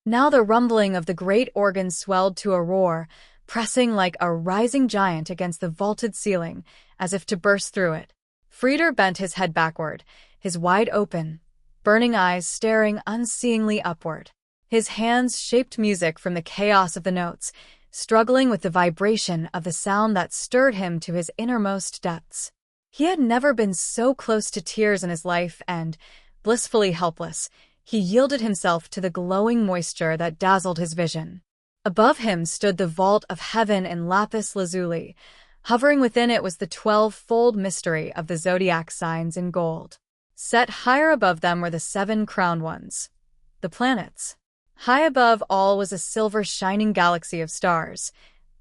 Now the rumbling of the great organ swelled to a roar, pressing like a rising giant against the vaulted ceiling, as if to burst through it. Frieder bent his head backward, his wide open, burning eyes staring unseeingly upward. His hands shaped music from the chaos of the notes, struggling with the vibration of the sound that stirred him to his innermost depths. He had never been so close to tears in his life and, blissfully helpless, he yielded himself to the glowing moisture that dazzled his vision. Above him stood the vault of heaven in lapis lazuli. Hovering within it was the 12-fold mystery of the zodiac signs in gold. Set higher above them were the 7 crowned ones, the planets. High above all was a silver shining galaxy of stars,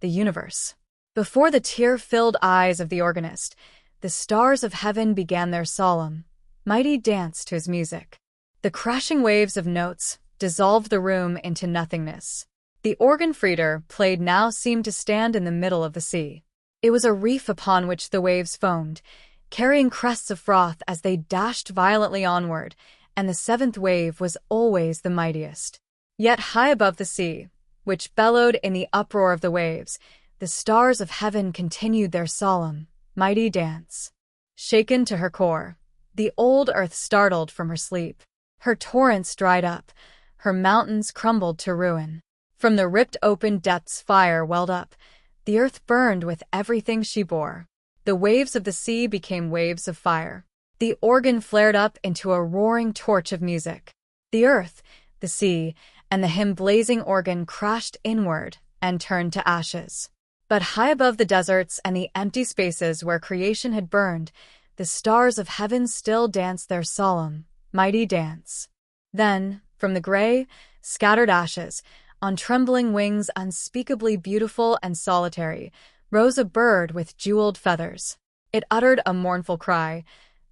the universe. Before the tear-filled eyes of the organist, the stars of heaven began their solemn, mighty dance to his music. The crashing waves of notes dissolved the room into nothingness. The organ Frieder played now seemed to stand in the middle of the sea. It was a reef upon which the waves foamed, carrying crests of froth as they dashed violently onward, and the 7th wave was always the mightiest. Yet high above the sea, which bellowed in the uproar of the waves, the stars of heaven continued their solemn, mighty dance. Shaken to her core, the old earth startled from her sleep. Her torrents dried up, her mountains crumbled to ruin. From the ripped open depths fire welled up, the earth burned with everything she bore. The waves of the sea became waves of fire. The organ flared up into a roaring torch of music. The earth, the sea, and the hymn-blazing organ crashed inward and turned to ashes. But high above the deserts and the empty spaces where creation had burned, the stars of heaven still danced their solemn, mighty dance. Then, from the gray, scattered ashes, on trembling wings unspeakably beautiful and solitary, rose a bird with jeweled feathers. It uttered a mournful cry.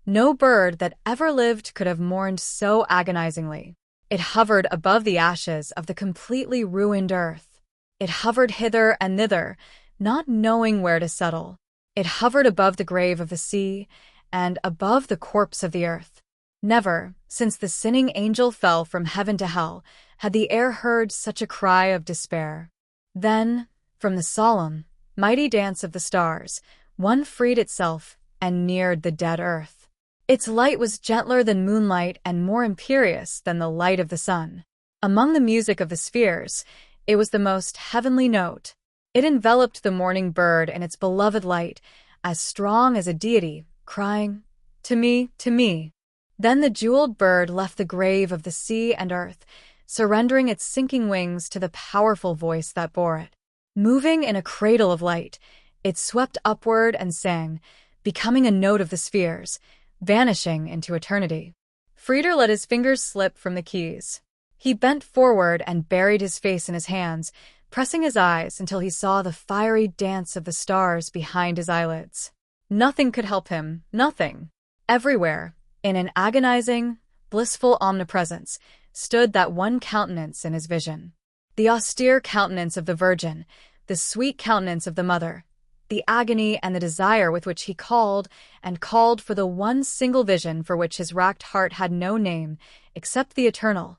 No bird that ever lived could have mourned so agonizingly. It hovered above the ashes of the completely ruined earth. It hovered hither and thither, not knowing where to settle. It hovered above the grave of the sea and above the corpse of the earth. Never, since the sinning angel fell from heaven to hell, had the air heard such a cry of despair. Then, from the solemn, mighty dance of the stars, one freed itself and neared the dead earth. Its light was gentler than moonlight and more imperious than the light of the sun. Among the music of the spheres, it was the most heavenly note. It enveloped the morning bird in its beloved light, as strong as a deity, crying, "To me, to me." Then the jeweled bird left the grave of the sea and earth, surrendering its sinking wings to the powerful voice that bore it. Moving in a cradle of light, it swept upward and sang, becoming a note of the spheres, vanishing into eternity. Frieder let his fingers slip from the keys. He bent forward and buried his face in his hands, pressing his eyes until he saw the fiery dance of the stars behind his eyelids. Nothing could help him, nothing. Everywhere, in an agonizing, blissful omnipresence, stood that one countenance in his vision. The austere countenance of the Virgin, the sweet countenance of the Mother, the agony and the desire with which he called and called for the one single vision for which his racked heart had no name except the eternal.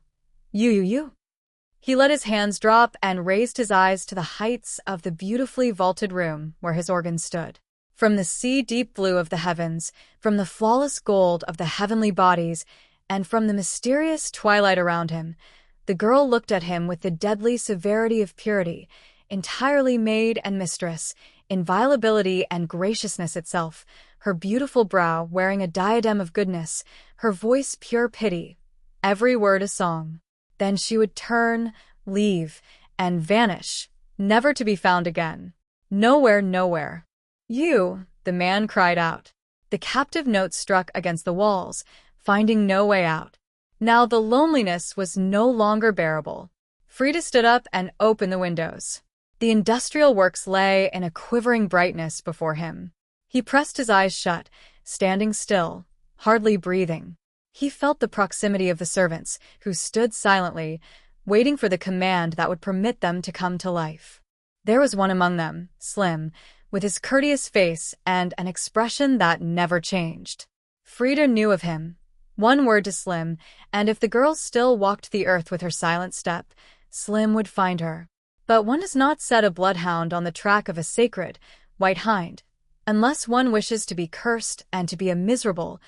You. He let his hands drop and raised his eyes to the heights of the beautifully vaulted room where his organ stood. From the sea-deep blue of the heavens, from the flawless gold of the heavenly bodies, and from the mysterious twilight around him, the girl looked at him with the deadly severity of purity, entirely maid and mistress, inviolability and graciousness itself, her beautiful brow wearing a diadem of goodness, her voice pure pity, every word a song. Then she would turn, leave, and vanish, never to be found again. Nowhere. You, the man cried out. The captive note struck against the walls, finding no way out. Now the loneliness was no longer bearable. Frieda stood up and opened the windows. The industrial works lay in a quivering brightness before him. He pressed his eyes shut, standing still, hardly breathing. He felt the proximity of the servants, who stood silently, waiting for the command that would permit them to come to life. There was one among them, slim, with his courteous face and an expression that never changed. Frieda knew of him. One word to Slim, and if the girl still walked the earth with her silent step, Slim would find her. But one does not set a bloodhound on the track of a sacred, white hind, unless one wishes to be cursed and to be a miserable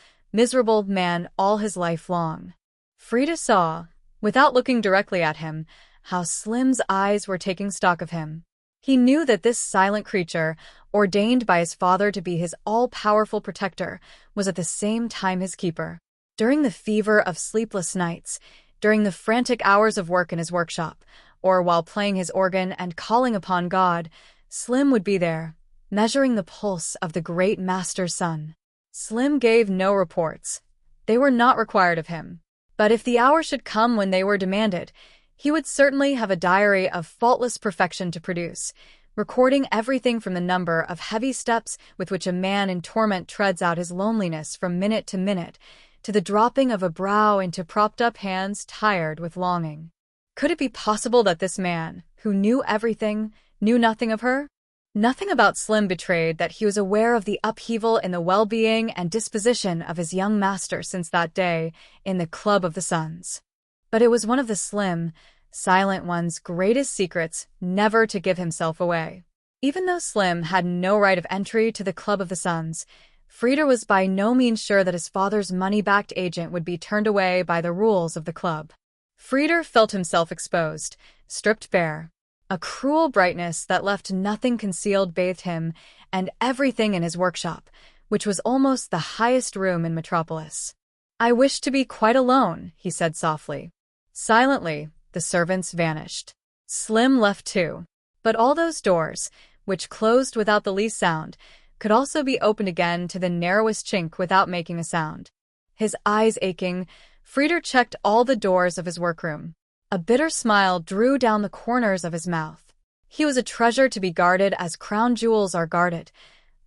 man all his life long. Frida saw, without looking directly at him, how Slim's eyes were taking stock of him. He knew that this silent creature, ordained by his father to be his all-powerful protector, was at the same time his keeper. During the fever of sleepless nights, during the frantic hours of work in his workshop, or while playing his organ and calling upon God, Slim would be there, measuring the pulse of the great Master's son. Slim gave no reports. They were not required of him. But if the hour should come when they were demanded, he would certainly have a diary of faultless perfection to produce, recording everything from the number of heavy steps with which a man in torment treads out his loneliness from minute to minute, to the dropping of a brow into propped-up hands tired with longing. Could it be possible that this man, who knew everything, knew nothing of her? Nothing about Slim betrayed that he was aware of the upheaval in the well-being and disposition of his young master since that day in the Club of the Suns. But it was one of the slim, silent one's greatest secrets never to give himself away. Even though Slim had no right of entry to the Club of the Suns, Frida was by no means sure that his father's money-backed agent would be turned away by the rules of the club. Frida felt himself exposed, stripped bare. A cruel brightness that left nothing concealed bathed him and everything in his workshop, which was almost the highest room in Metropolis. "I wish to be quite alone," he said softly. Silently, the servants vanished. Slim left too. But all those doors, which closed without the least sound, could also be opened again to the narrowest chink without making a sound. His eyes aching, Frida checked all the doors of his workroom. A bitter smile drew down the corners of his mouth. He was a treasure to be guarded as crown jewels are guarded,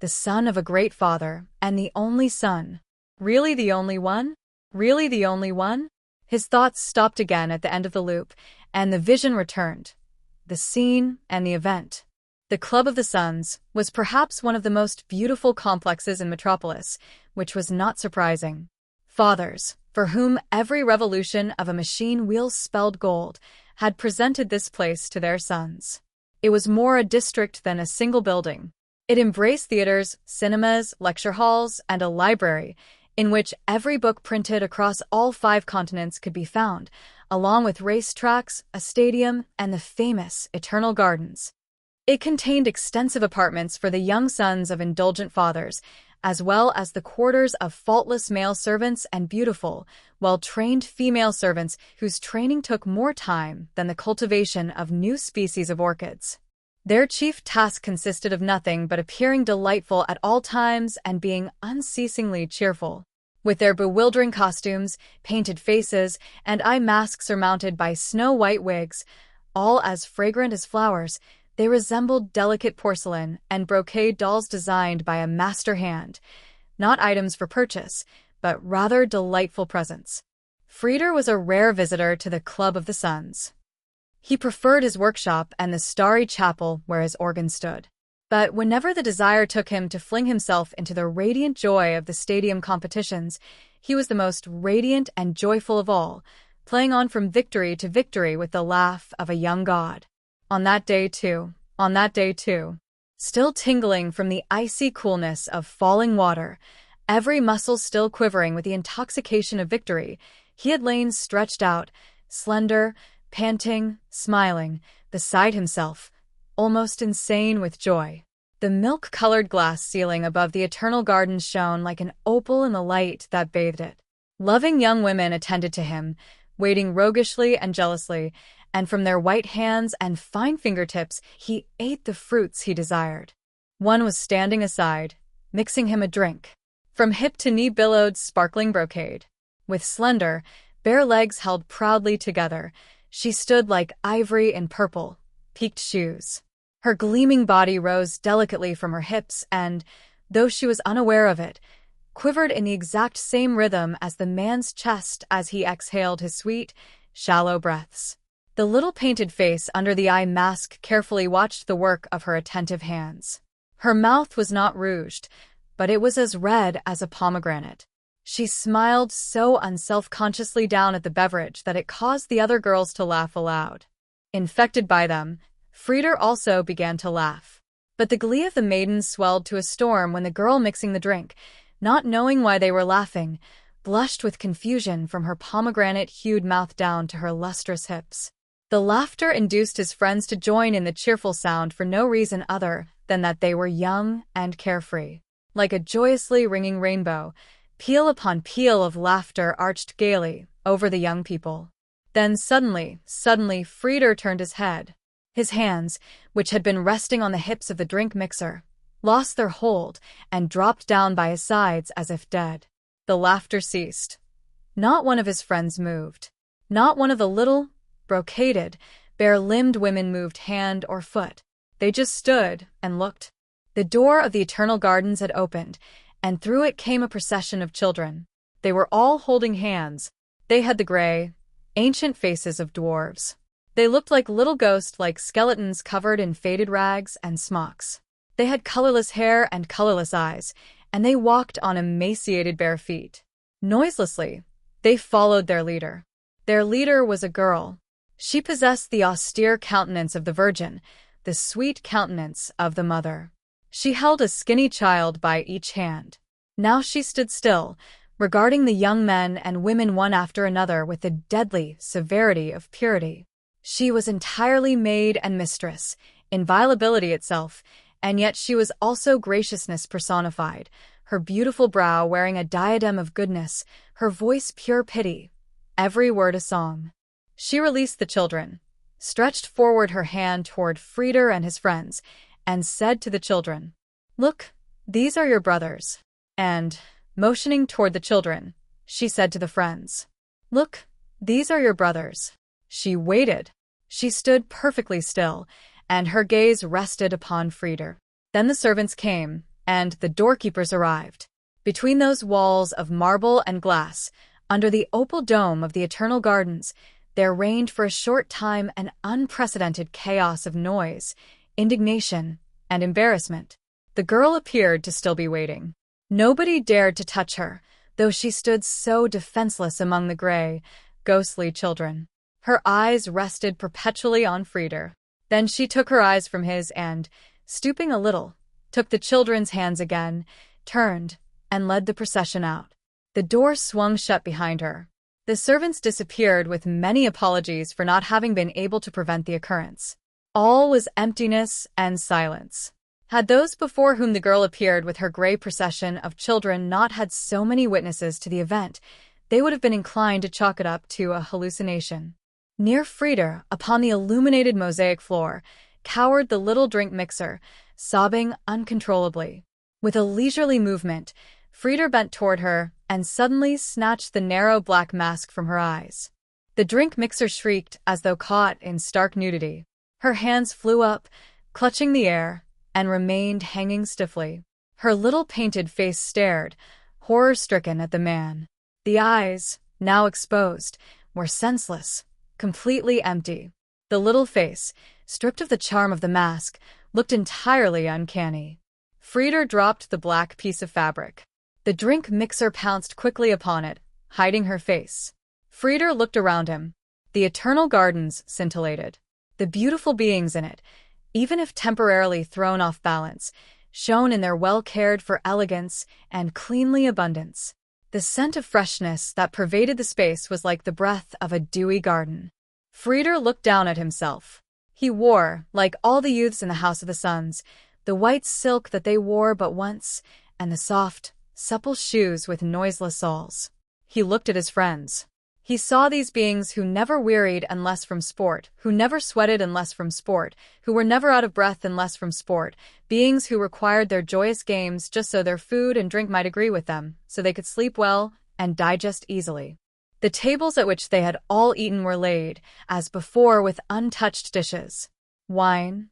the son of a great father, and the only son. Really the only one? Really the only one? His thoughts stopped again at the end of the loop, and the vision returned. The scene and the event. The Club of the Suns was perhaps one of the most beautiful complexes in Metropolis, which was not surprising. Fathers, for whom every revolution of a machine wheel spelled gold, had presented this place to their sons. It was more a district than a single building. It embraced theaters, cinemas, lecture halls, and a library, in which every book printed across all 5 continents could be found, along with racetracks, a stadium, and the famous Eternal Gardens. It contained extensive apartments for the young sons of indulgent fathers, as well as the quarters of faultless male servants and beautiful, well-trained female servants whose training took more time than the cultivation of new species of orchids. Their chief task consisted of nothing but appearing delightful at all times and being unceasingly cheerful. With their bewildering costumes, painted faces, and eye masks surmounted by snow-white wigs, all as fragrant as flowers, they resembled delicate porcelain and brocade dolls designed by a master hand, not items for purchase, but rather delightful presents. Frida was a rare visitor to the Club of the Suns. He preferred his workshop and the starry chapel where his organ stood. But whenever the desire took him to fling himself into the radiant joy of the stadium competitions, he was the most radiant and joyful of all, playing on from victory to victory with the laugh of a young god. On that day too, still tingling from the icy coolness of falling water, every muscle still quivering with the intoxication of victory, he had lain stretched out, slender, panting, smiling, beside himself, almost insane with joy. The milk-colored glass ceiling above the Eternal Gardens shone like an opal in the light that bathed it. Loving young women attended to him, waiting roguishly and jealously, and from their white hands and fine fingertips he ate the fruits he desired. One was standing aside, mixing him a drink. From hip to knee billowed sparkling brocade. With slender, bare legs held proudly together, she stood like ivory in purple, peaked shoes. Her gleaming body rose delicately from her hips and, though she was unaware of it, quivered in the exact same rhythm as the man's chest as he exhaled his sweet, shallow breaths. The little painted face under the eye mask carefully watched the work of her attentive hands. Her mouth was not rouged, but it was as red as a pomegranate. She smiled so unself-consciously down at the beverage that it caused the other girls to laugh aloud. Infected by them, Frieder also began to laugh. But the glee of the maidens swelled to a storm when the girl mixing the drink, not knowing why they were laughing, blushed with confusion from her pomegranate-hued mouth down to her lustrous hips. The laughter induced his friends to join in the cheerful sound for no reason other than that they were young and carefree. Like a joyously ringing rainbow, peal upon peal of laughter arched gaily over the young people. Then suddenly, Frieder turned his head. His hands, which had been resting on the hips of the drink mixer, lost their hold and dropped down by his sides as if dead. The laughter ceased. Not one of his friends moved. Not one of the little, brocaded, bare-limbed women moved hand or foot. They just stood and looked. The door of the Eternal Gardens had opened, and through it came a procession of children. They were all holding hands. They had the gray, ancient faces of dwarves. They looked like little ghost-like skeletons covered in faded rags and smocks. They had colorless hair and colorless eyes, and they walked on emaciated bare feet. Noiselessly, they followed their leader. Their leader was a girl. She possessed the austere countenance of the Virgin, the sweet countenance of the Mother. She held a skinny child by each hand. Now she stood still, regarding the young men and women one after another with the deadly severity of purity. She was entirely maid and mistress, inviolability itself, and yet she was also graciousness personified, her beautiful brow wearing a diadem of goodness, her voice pure pity, every word a song. She released the children, stretched forward her hand toward Frieder and his friends, and said to the children, "Look, these are your brothers." And, motioning toward the children, she said to the friends, "Look, these are your brothers." She waited. She stood perfectly still, and her gaze rested upon Frieder. Then the servants came, and the doorkeepers arrived. Between those walls of marble and glass, under the opal dome of the Eternal Gardens, there reigned for a short time an unprecedented chaos of noise, indignation, and embarrassment. The girl appeared to still be waiting. Nobody dared to touch her, though she stood so defenseless among the gray, ghostly children. Her eyes rested perpetually on Frieder. Then she took her eyes from his and, stooping a little, took the children's hands again, turned, and led the procession out. The door swung shut behind her. The servants disappeared with many apologies for not having been able to prevent the occurrence. All was emptiness and silence. Had those before whom the girl appeared with her gray procession of children not had so many witnesses to the event, they would have been inclined to chalk it up to a hallucination. Near Frieder, upon the illuminated mosaic floor, cowered the little drink mixer, sobbing uncontrollably. With a leisurely movement, Frieder bent toward her and suddenly snatched the narrow black mask from her eyes. The drink mixer shrieked as though caught in stark nudity. Her hands flew up, clutching the air, and remained hanging stiffly. Her little painted face stared, horror-stricken at the man. The eyes, now exposed, were senseless, completely empty. The little face, stripped of the charm of the mask, looked entirely uncanny. Frieder dropped the black piece of fabric. The drink mixer pounced quickly upon it, hiding her face. Frieder looked around him. The Eternal Gardens scintillated. The beautiful beings in it, even if temporarily thrown off balance, shone in their well-cared-for elegance and cleanly abundance. The scent of freshness that pervaded the space was like the breath of a dewy garden. Frieder looked down at himself. He wore, like all the youths in the House of the Suns, the white silk that they wore but once, and the soft, supple shoes with noiseless soles. He looked at his friends. He saw these beings who never wearied unless from sport, who never sweated unless from sport, who were never out of breath unless from sport, beings who required their joyous games just so their food and drink might agree with them, so they could sleep well and digest easily. The tables at which they had all eaten were laid, as before, with untouched dishes. Wine,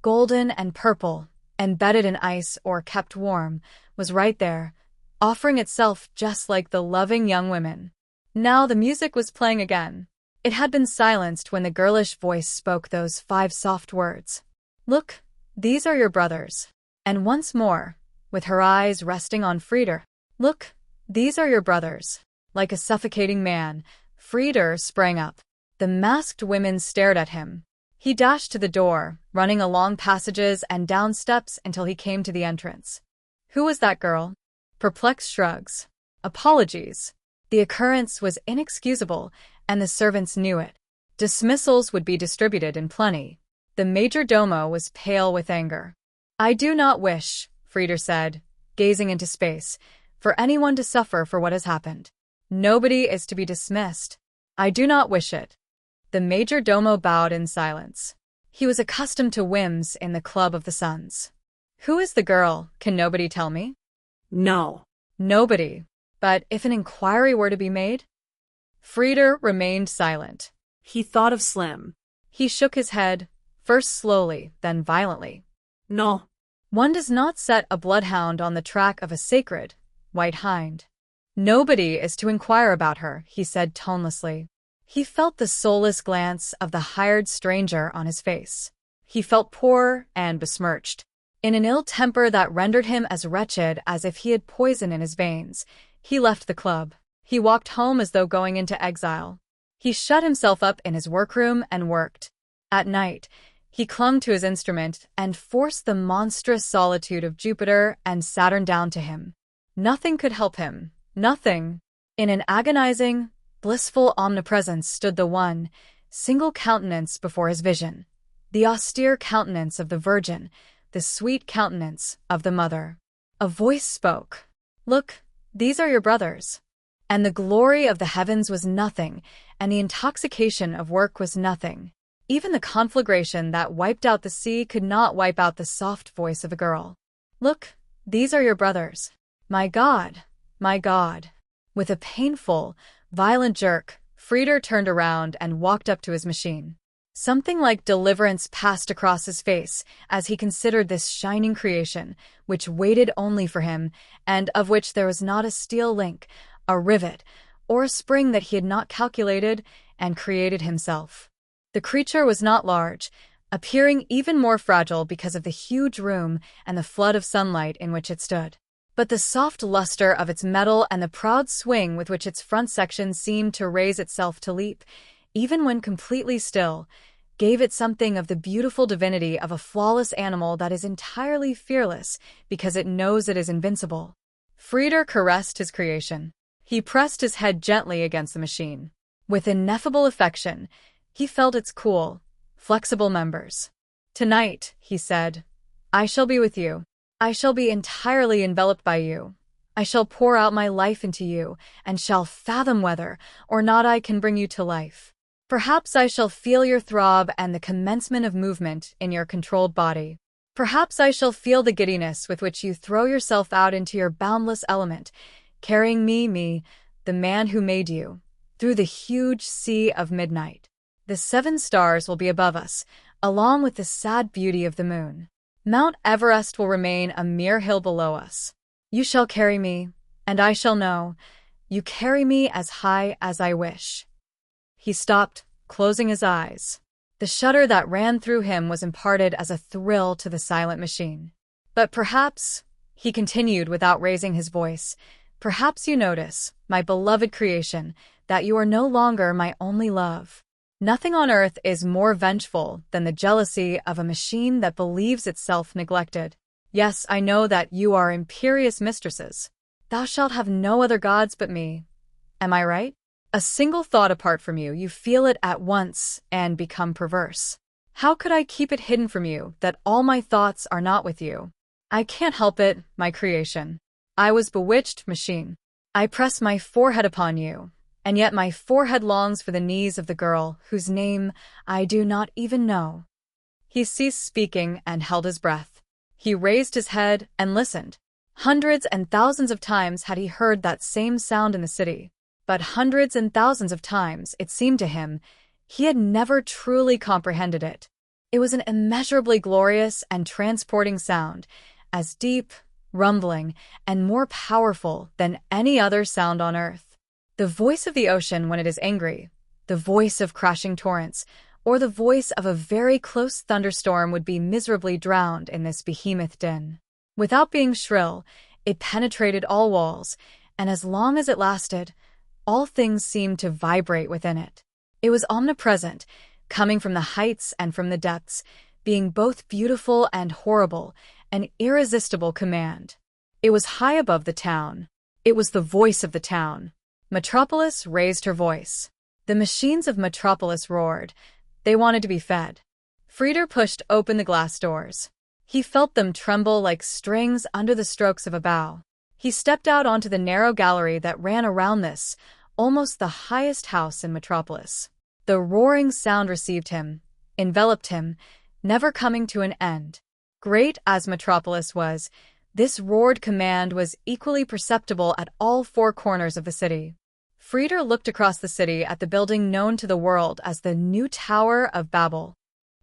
golden and purple, embedded in ice or kept warm, was right there, offering itself just like the loving young women. Now the music was playing again. It had been silenced when the girlish voice spoke those 5 soft words. "Look, these are your brothers." And once more, with her eyes resting on Frieder, "Look, these are your brothers." Like a suffocating man, Frieder sprang up. The masked women stared at him. He dashed to the door, running along passages and down steps until he came to the entrance. Who was that girl? Perplexed shrugs. Apologies. The occurrence was inexcusable, and the servants knew it. Dismissals would be distributed in plenty. The major domo was pale with anger. I do not wish, Frieder said, gazing into space, for anyone to suffer for what has happened. Nobody is to be dismissed. I do not wish it. The major domo bowed in silence. He was accustomed to whims in the Club of the Suns. Who is the girl? Can nobody tell me? No. Nobody. But if an inquiry were to be made? Frieder remained silent. He thought of Slim. He shook his head, first slowly, then violently. No. One does not set a bloodhound on the track of a sacred white hind. Nobody is to inquire about her, he said tonelessly. He felt the soulless glance of the hired stranger on his face. He felt poor and besmirched. In an ill temper that rendered him as wretched as if he had poison in his veins, he left the club. He walked home as though going into exile. He shut himself up in his workroom and worked. At night, he clung to his instrument and forced the monstrous solitude of Jupiter and Saturn down to him. Nothing could help him. Nothing. In an agonizing, blissful omnipresence stood the one, single countenance before his vision. The austere countenance of the Virgin, the sweet countenance of the Mother. A voice spoke. Look, these are your brothers. And the glory of the heavens was nothing, and the intoxication of work was nothing. Even the conflagration that wiped out the sea could not wipe out the soft voice of a girl. Look, these are your brothers. My God, my God. With a painful, violent jerk, Frieder turned around and walked up to his machine. Something like deliverance passed across his face as he considered this shining creation, which waited only for him, and of which there was not a steel link, a rivet, or a spring that he had not calculated and created himself. The creature was not large, appearing even more fragile because of the huge room and the flood of sunlight in which it stood. But the soft luster of its metal and the proud swing with which its front section seemed to raise itself to leap, even when completely still, gave it something of the beautiful divinity of a flawless animal that is entirely fearless because it knows it is invincible. Frieder caressed his creation. He pressed his head gently against the machine. With ineffable affection, he felt its cool, flexible members. Tonight, he said, I shall be with you. I shall be entirely enveloped by you. I shall pour out my life into you, and shall fathom whether or not I can bring you to life. Perhaps I shall feel your throb and the commencement of movement in your controlled body. Perhaps I shall feel the giddiness with which you throw yourself out into your boundless element, carrying me, the man who made you, through the huge sea of midnight. The 7 stars will be above us, along with the sad beauty of the moon. Mount Everest will remain a mere hill below us. You shall carry me, and I shall know. You carry me as high as I wish. He stopped, closing his eyes. The shudder that ran through him was imparted as a thrill to the silent machine. But perhaps, he continued without raising his voice, perhaps you notice, my beloved creation, that you are no longer my only love. Nothing on earth is more vengeful than the jealousy of a machine that believes itself neglected. Yes, I know that you are imperious mistresses. Thou shalt have no other gods but me. Am I right? A single thought apart from you, you feel it at once and become perverse. How could I keep it hidden from you that all my thoughts are not with you? I can't help it, my creation. I was bewitched, machine. I press my forehead upon you, and yet my forehead longs for the knees of the girl whose name I do not even know. He ceased speaking and held his breath. He raised his head and listened. Hundreds and thousands of times had he heard that same sound in the city, but hundreds and thousands of times, it seemed to him, he had never truly comprehended it. It was an immeasurably glorious and transporting sound, as deep, rumbling, and more powerful than any other sound on earth. The voice of the ocean when it is angry, the voice of crashing torrents, or the voice of a very close thunderstorm would be miserably drowned in this behemoth din. Without being shrill, it penetrated all walls, and as long as it lasted, all things seemed to vibrate within it. It was omnipresent, coming from the heights and from the depths, being both beautiful and horrible, an irresistible command. It was high above the town. It was the voice of the town. Metropolis raised her voice. The machines of Metropolis roared. They wanted to be fed. Frieder pushed open the glass doors. He felt them tremble like strings under the strokes of a bow. He stepped out onto the narrow gallery that ran around this, almost the highest house in Metropolis. The roaring sound received him, enveloped him, never coming to an end. Great as Metropolis was, this roared command was equally perceptible at all four corners of the city. Frieder looked across the city at the building known to the world as the New Tower of Babel.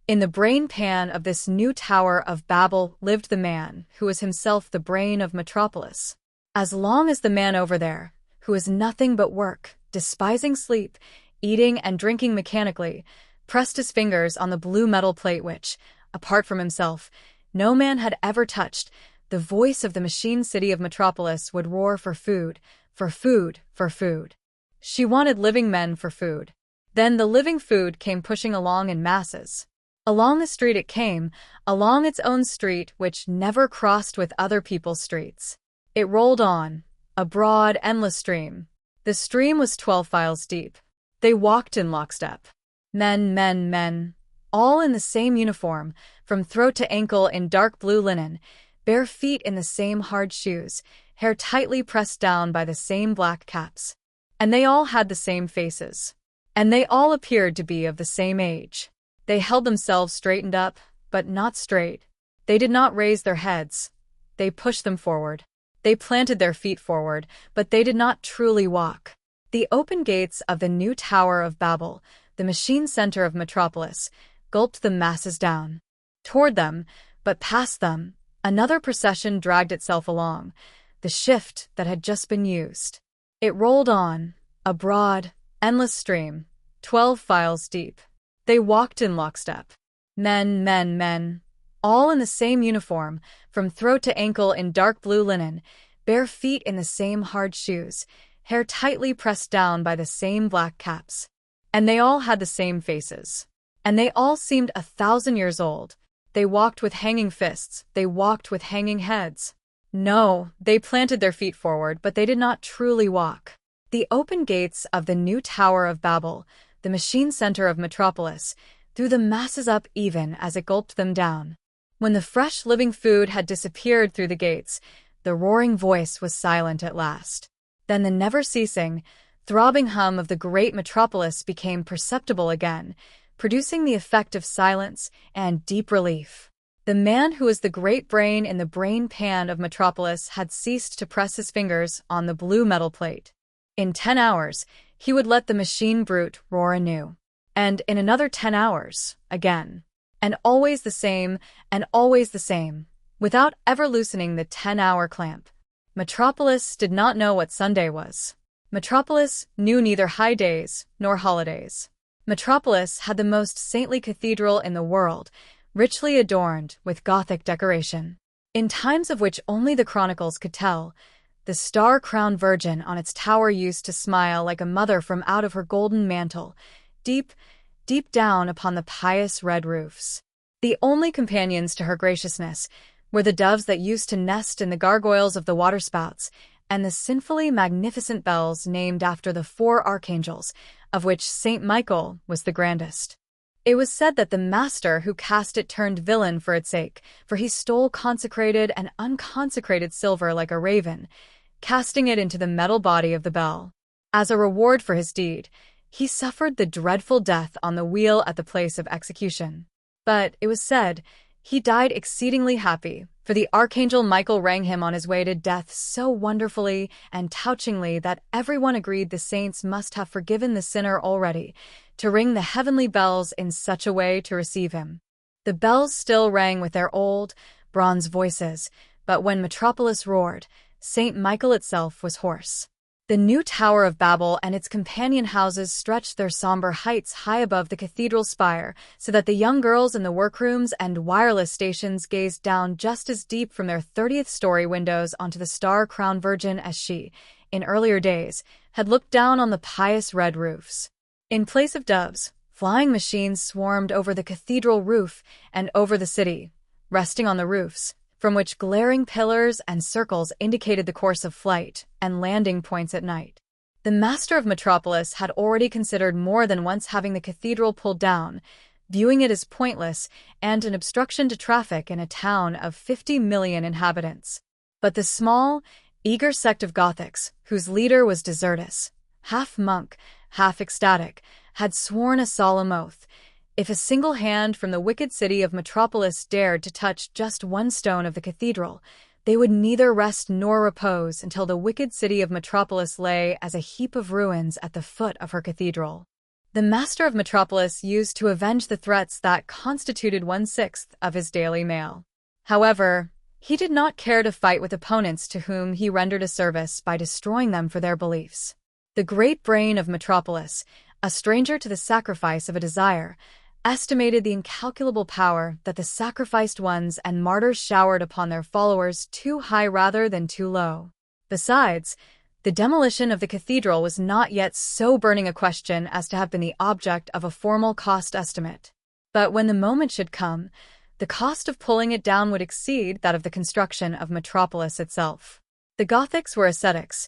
In the brain pan of this New Tower of Babel lived the man who was himself the brain of Metropolis. As long as the man over there, who was nothing but work, despising sleep, eating and drinking mechanically, pressed his fingers on the blue metal plate which, apart from himself, no man had ever touched, the voice of the machine city of Metropolis would roar for food, for food, for food. She wanted living men for food. Then the living food came pushing along in masses. Along the street it came, along its own street which never crossed with other people's streets. It rolled on, a broad, endless stream. The stream was 12 files deep. They walked in lockstep. Men, all in the same uniform, from throat to ankle in dark blue linen, bare feet in the same hard shoes, hair tightly pressed down by the same black caps. And they all had the same faces. And they all appeared to be of the same age. They held themselves straightened up, but not straight. They did not raise their heads. They pushed them forward. They planted their feet forward, but they did not truly walk. The open gates of the New Tower of Babel, the machine center of Metropolis, gulped the masses down. Toward them, but past them, another procession dragged itself along, the shift that had just been used. It rolled on, a broad, endless stream, 12 files deep. They walked in lockstep. Men, all in the same uniform, from throat to ankle in dark blue linen, bare feet in the same hard shoes, hair tightly pressed down by the same black caps. And they all had the same faces. And they all seemed 1,000 years old. They walked with hanging fists, they walked with hanging heads. No, they planted their feet forward, but they did not truly walk. The open gates of the New Tower of Babel, the machine center of Metropolis, threw the masses up even as it gulped them down. When the fresh living food had disappeared through the gates, the roaring voice was silent at last. Then the never-ceasing, throbbing hum of the great Metropolis became perceptible again, producing the effect of silence and deep relief. The man who was the great brain in the brain pan of Metropolis had ceased to press his fingers on the blue metal plate. In 10 hours, he would let the machine brute roar anew. And in another 10 hours, again. And always the same, without ever loosening the 10-hour clamp. Metropolis did not know what Sunday was. Metropolis knew neither high days nor holidays. Metropolis had the most saintly cathedral in the world, richly adorned with Gothic decoration. In times of which only the chronicles could tell, the star-crowned Virgin on its tower used to smile like a mother from out of her golden mantle, deep down upon the pious red roofs. The only companions to her graciousness were the doves that used to nest in the gargoyles of the waterspouts, and the sinfully magnificent bells named after the 4 archangels, of which Saint Michael was the grandest. It was said that the master who cast it turned villain for its sake, for he stole consecrated and unconsecrated silver like a raven, casting it into the metal body of the bell. As a reward for his deed, he suffered the dreadful death on the wheel at the place of execution. But, it was said, he died exceedingly happy, for the archangel Michael rang him on his way to death so wonderfully and touchingly that everyone agreed the saints must have forgiven the sinner already, to ring the heavenly bells in such a way to receive him. The bells still rang with their old, bronze voices, but when Metropolis roared, Saint Michael itself was hoarse. The New Tower of Babel and its companion houses stretched their somber heights high above the cathedral spire, so that the young girls in the workrooms and wireless stations gazed down just as deep from their 30th-story windows onto the star-crowned Virgin as she, in earlier days, had looked down on the pious red roofs. In place of doves, Flying machines swarmed over the cathedral roof and over the city, resting on the roofs, from which glaring pillars and circles indicated the course of flight and landing points at night. The Master of Metropolis had already considered more than once having the cathedral pulled down, viewing it as pointless and an obstruction to traffic in a town of 50 million inhabitants. But the small, eager sect of Gothics, whose leader was Desertus, half monk, half ecstatic, had sworn a solemn oath. If a single hand from the wicked city of Metropolis dared to touch just one stone of the cathedral, they would neither rest nor repose until the wicked city of Metropolis lay as a heap of ruins at the foot of her cathedral. The Master of Metropolis used to avenge the threats that constituted 1/6 of his daily mail. However, he did not care to fight with opponents to whom he rendered a service by destroying them for their beliefs. The great brain of Metropolis, a stranger to the sacrifice of a desire, estimated the incalculable power that the sacrificed ones and martyrs showered upon their followers too high rather than too low. Besides, the demolition of the cathedral was not yet so burning a question as to have been the object of a formal cost estimate. But when the moment should come, the cost of pulling it down would exceed that of the construction of Metropolis itself. The Gothics were ascetics.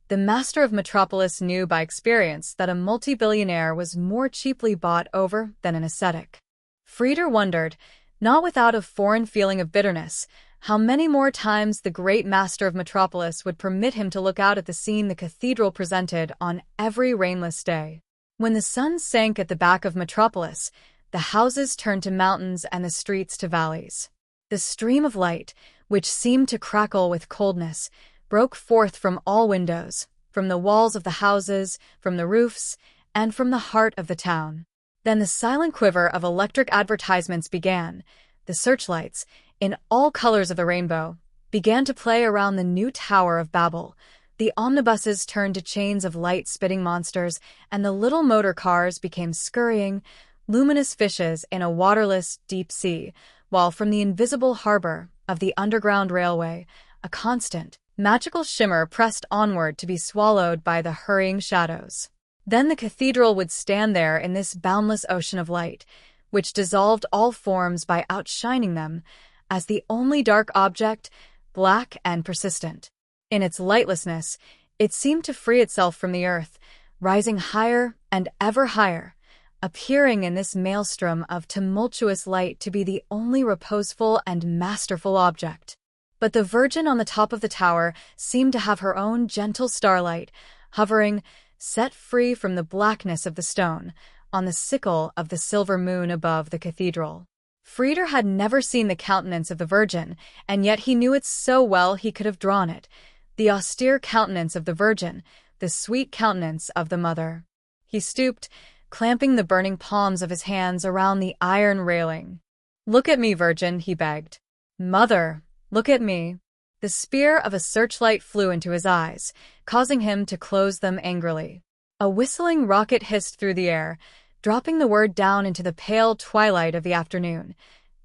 The Master of Metropolis knew by experience that a multi-billionaire was more cheaply bought over than an ascetic. Frieder wondered, not without a foreign feeling of bitterness, how many more times the great Master of Metropolis would permit him to look out at the scene the cathedral presented on every rainless day. When the sun sank at the back of Metropolis, the houses turned to mountains and the streets to valleys. The stream of light, which seemed to crackle with coldness, broke forth from all windows, from the walls of the houses, from the roofs, and from the heart of the town. Then the silent quiver of electric advertisements began. The searchlights, in all colors of the rainbow, began to play around the new Tower of Babel. The omnibuses turned to chains of light-spitting monsters, and the little motor cars became scurrying, luminous fishes in a waterless, deep sea, while from the invisible harbor of the underground railway, a constant, magical shimmer pressed onward to be swallowed by the hurrying shadows. Then the cathedral would stand there in this boundless ocean of light, which dissolved all forms by outshining them, as the only dark object, black and persistent. In its lightlessness, it seemed to free itself from the earth, rising higher and ever higher, appearing in this maelstrom of tumultuous light to be the only reposeful and masterful object. But the Virgin on the top of the tower seemed to have her own gentle starlight, hovering, set free from the blackness of the stone, on the sickle of the silver moon above the cathedral. Frieder had never seen the countenance of the Virgin, and yet he knew it so well he could have drawn it, the austere countenance of the Virgin, the sweet countenance of the Mother. He stooped, clamping the burning palms of his hands around the iron railing. "Look at me, Virgin," he begged. "Mother, look at me." The spear of a searchlight flew into his eyes, causing him to close them angrily. A whistling rocket hissed through the air, dropping the word down into the pale twilight of the afternoon.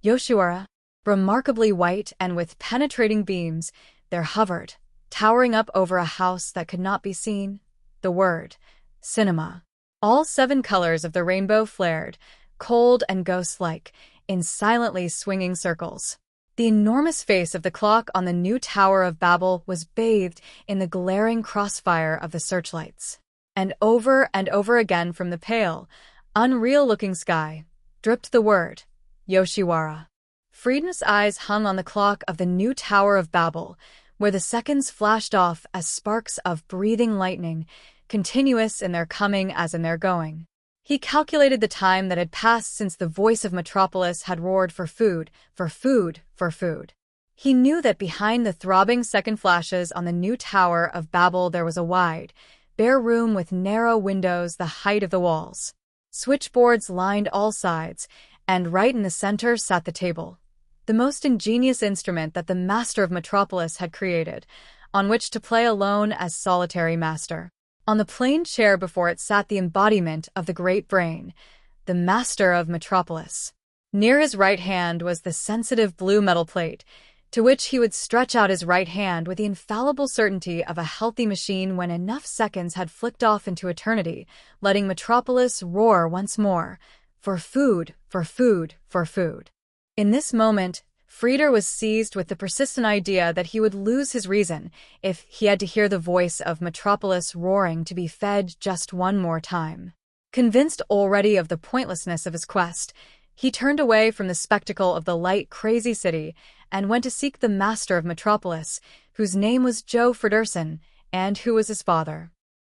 Yoshiwara, remarkably white and with penetrating beams, there hovered, towering up over a house that could not be seen, the word, cinema. All 7 colors of the rainbow flared, cold and ghost-like, in silently swinging circles. The enormous face of the clock on the new Tower of Babel was bathed in the glaring crossfire of the searchlights. And over again from the pale, unreal-looking sky, dripped the word, Yoshiwara. Frieden's eyes hung on the clock of the new Tower of Babel, where the seconds flashed off as sparks of breathing lightning, continuous in their coming as in their going. He calculated the time that had passed since the voice of Metropolis had roared for food, for food, for food. He knew that behind the throbbing second flashes on the new Tower of Babel there was a wide, bare room with narrow windows the height of the walls. Switchboards lined all sides, and right in the center sat the table, the most ingenious instrument that the Master of Metropolis had created, on which to play alone as solitary master. On the plain chair before it sat the embodiment of the great brain, the Master of Metropolis. Near his right hand was the sensitive blue metal plate, to which he would stretch out his right hand with the infallible certainty of a healthy machine when enough seconds had flicked off into eternity, letting Metropolis roar once more, for food, for food, for food. In this moment, Frieder was seized with the persistent idea that he would lose his reason if he had to hear the voice of Metropolis roaring to be fed just one more time. Convinced already of the pointlessness of his quest, he turned away from the spectacle of the light, crazy city and went to seek the Master of Metropolis, whose name was Joe Fredersen, and who was his father.